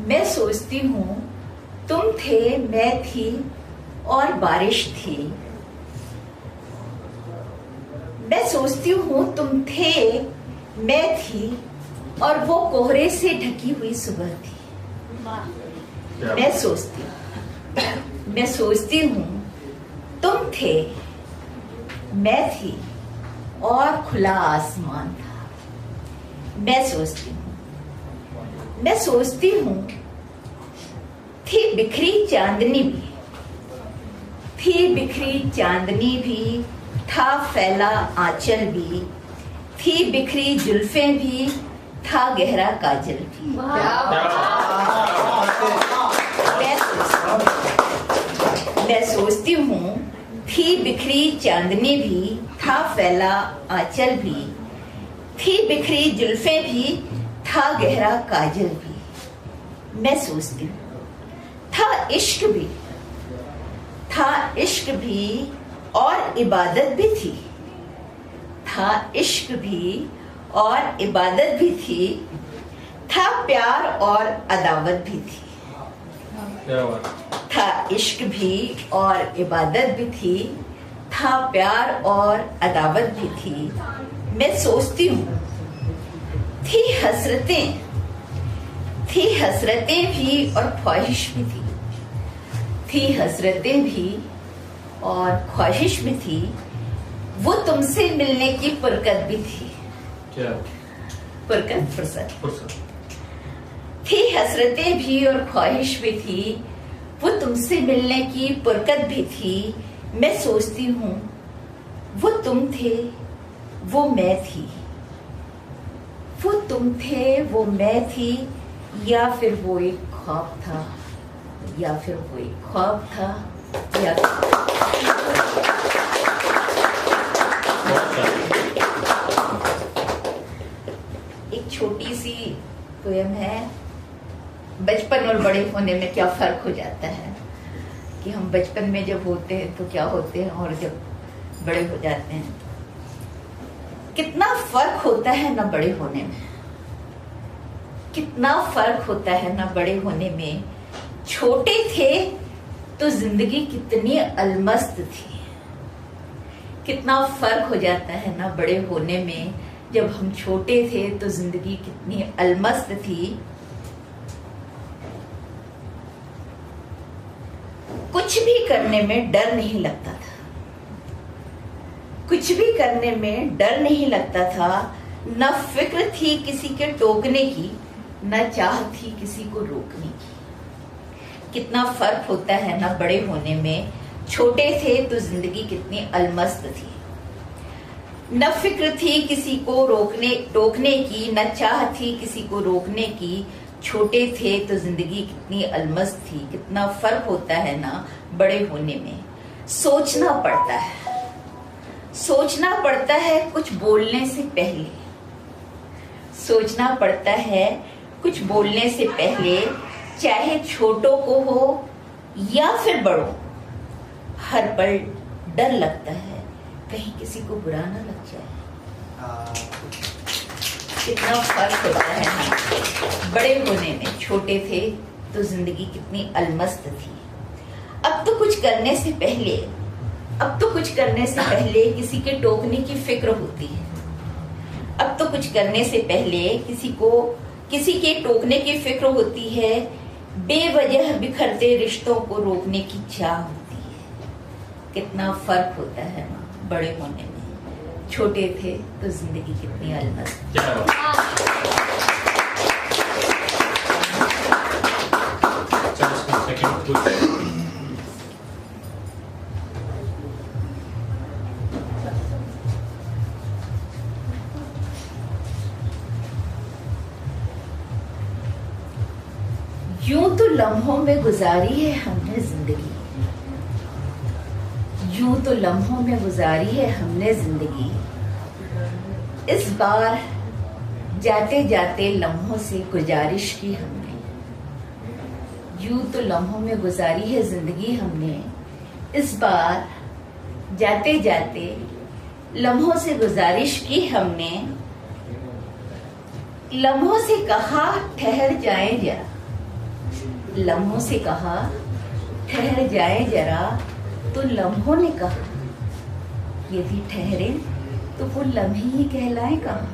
मैं सोचती हूँ तुम थे, मैं थी और बारिश थी। मैं सोचती हूँ तुम थे, मैं थी और वो कोहरे से ढकी हुई सुबह थी। मैं सोचती हूँ तुम थे, मैं थी और खुला आसमान था। मैं सोचती हूँ थी बिखरी चांदनी भी, था फैला आंचल भी, थी बिखरी जुल्फें भी, था गहरा काजल भी। मैं सोचती हूँ थी बिखरी चांदनी भी, था फैला आंचल भी, थी बिखरी जुल्फें भी, था गहरा काजल भी। मैं सोचती हूँ था इश्क भी और इबादत भी थी। था इश्क भी और इबादत भी थी, था प्यार और अदावत भी थी। था इश्क भी और इबादत भी थी, था प्यार और अदावत भी थी। मैं सोचती हूँ थी हसरतें भी और ख्वाहिश भी थी। थी हसरतें भी और ख्वाहिश भी थी, वो तुमसे मिलने की फुरकत भी थी। क्या? फुर्सत। थी हसरतें भी और ख्वाहिश भी थी, वो तुमसे मिलने की फुरकत भी थी। मैं सोचती हूँ वो तुम थे, वो मैं थी। वो तुम थे, वो मैं थी, या फिर वो एक ख्वाब था, या एक छोटी सी पोयम है। बचपन और बड़े होने में क्या फर्क हो जाता है, कि हम बचपन में जब होते हैं तो क्या होते हैं और जब बड़े हो जाते हैं कितना फर्क होता है ना बड़े होने में। कितना फर्क होता है ना बड़े होने में। छोटे थे तो जिंदगी कितनी अलमस्त थी। कितना फर्क हो जाता है ना बड़े होने में। जब हम छोटे थे तो जिंदगी कितनी अलमस्त थी। कुछ भी करने में डर नहीं लगता था। न फिक्र थी किसी के टोकने की, न चाह थी किसी को रोकने की। कितना फर्क होता है ना बड़े होने में। छोटे थे तो जिंदगी कितनी अलमस्त थी। न फिक्र थी किसी को टोकने की, न चाह थी किसी को रोकने की। छोटे थे तो जिंदगी कितनी अलमस्त थी। कितना फर्क होता है ना बड़े होने में। सोचना पड़ता है कुछ बोलने से पहले। चाहे छोटों को हो या फिर बड़ों, हर पल डर लगता है कहीं किसी को बुरा ना लग जाए। कितना फर्क होता है ना बड़े होने में। छोटे थे तो जिंदगी कितनी अलमस्त थी। अब तो कुछ करने से पहले किसी के टोकने की फिक्र होती है। अब तो कुछ करने से पहले किसी के टोकने की फिक्र होती है। बेवजह बिखरते रिश्तों को रोकने की चाह होती है। कितना फर्क होता है ना बड़े होने में। छोटे थे तो जिंदगी कितनी अलमस्त। यूं तो लम्हों में गुजारी है हमने जिंदगी। इस बार जाते जाते लम्हों से गुजारिश की हमने। यूं तो लम्हों में गुजारी है जिंदगी हमने। इस बार जाते जाते लम्हों से गुजारिश की हमने। लम्हों से कहा ठहर जाएं जरा। लम्हों से कहा ठहर जाए जरा, तो लम्हों ने कहा यदि ठहरे तो वो लम्हे ही कहलाए कहाँ।